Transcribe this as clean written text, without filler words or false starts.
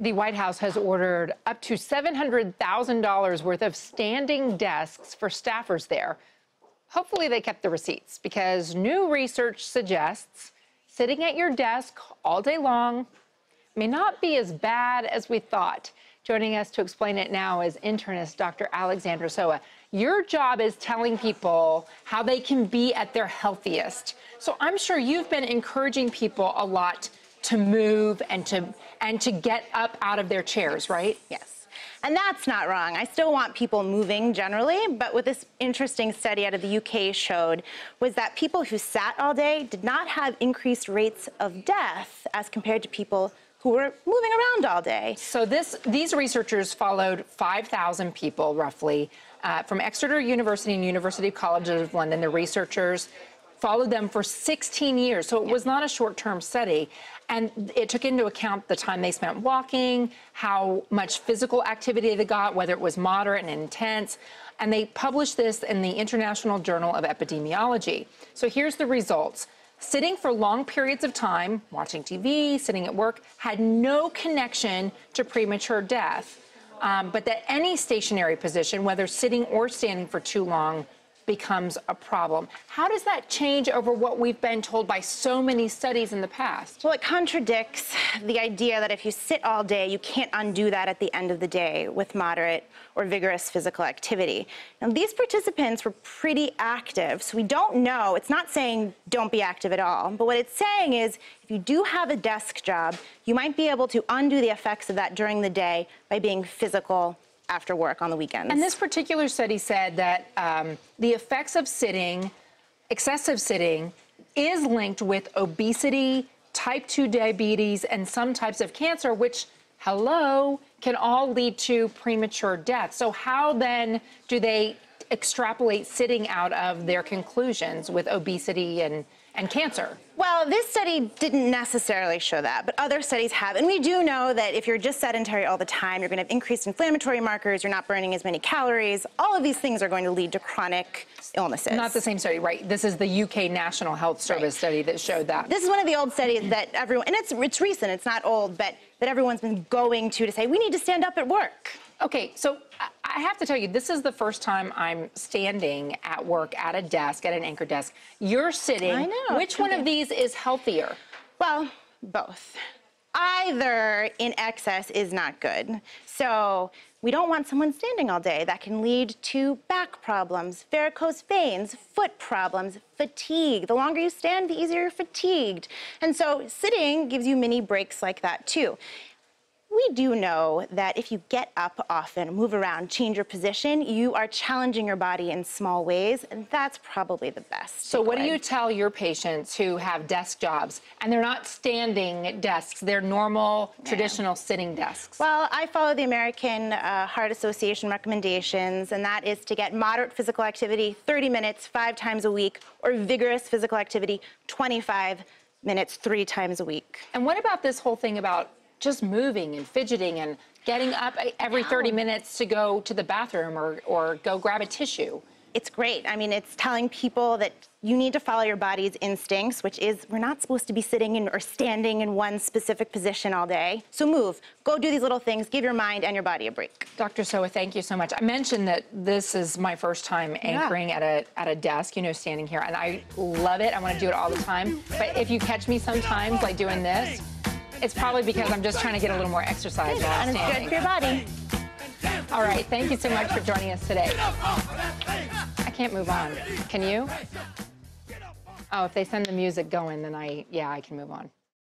The White House has ordered up to $700,000 worth of standing desks for staffers there. Hopefully they kept the receipts, because new research suggests sitting at your desk all day long may not be as bad as we thought. Joining us to explain it now is internist Dr. Alexandra Sowa. Your job is telling people how they can be at their healthiest. So I'm sure you've been encouraging people a lot to move and to get up out of their chairs, right? Yes. And that's not wrong. I still want people moving generally, but what this interesting study out of the UK showed was that people who sat all day did not have increased rates of death as compared to people who were moving around all day. So these researchers followed 5,000 people, roughly, from Exeter University and University College of London. The researchers followed them for 16 years, so it was not a short-term study. And it took into account the time they spent walking, how much physical activity they got, whether it was moderate and intense. And they published this in the International Journal of Epidemiology. So here's the results. Sitting for long periods of time, watching TV, sitting at work, had no connection to premature death. But that any stationary position, whether sitting or standing for too long, becomes a problem. How does that change over what we've been told by so many studies in the past? Well, it contradicts the idea that if you sit all day, you can't undo that at the end of the day with moderate or vigorous physical activity. Now, these participants were pretty active, so we don't know. It's not saying don't be active at all, but what it's saying is if you do have a desk job, you might be able to undo the effects of that during the day by being physical after work on the weekends. And this particular study said that the effects of sitting, excessive sitting, is linked with obesity, type 2 diabetes, and some types of cancer, which, hello, can all lead to premature death. So how then do they extrapolate sitting out of their conclusions with obesity and cancer? Well, this study didn't necessarily show that, but other studies have. And we do know that if you're just sedentary all the time, you're going to have increased inflammatory markers, you're not burning as many calories. All of these things are going to lead to chronic illnesses. Not the same study, right? This is the UK National Health Service study that showed that. This is one of the old studies that everyone, and it's recent, it's not old, but that everyone's been going to say, we need to stand up at work. Okay, so I have to tell you, this is the first time I'm standing at work at a desk, at an anchor desk. You're sitting. I know. Which one of these is healthier? Well, both. Either in excess is not good. So we don't want someone standing all day. That can lead to back problems, varicose veins, foot problems, fatigue. The longer you stand, the easier you're fatigued. And so sitting gives you mini breaks like that too. We do know that if you get up often, move around, change your position, you are challenging your body in small ways, and that's probably the best. So what do you tell your patients who have desk jobs, and they're not standing desks, they're normal, traditional sitting desks? Well, I follow the American Heart Association recommendations, and that is to get moderate physical activity, 30 minutes, 5 times a week, or vigorous physical activity, 25 minutes, 3 times a week. And what about this whole thing about just moving and fidgeting and getting up every 30 minutes to go to the bathroom or go grab a tissue? It's great. I mean, it's telling people that you need to follow your body's instincts, which is we're not supposed to be sitting in or standing in one specific position all day. So move, go do these little things, give your mind and your body a break. Dr. Sowa, thank you so much. I mentioned that this is my first time anchoring at a desk, standing here, and I love it. I want to do it all the time. But if you catch me sometimes like doing this, it's probably because I'm just trying to get a little more exercise while I'm standing. And it's good for your body. All right, thank you so much for joining us today. I can't move on. Can you? Oh, if they send the music going, then I can move on.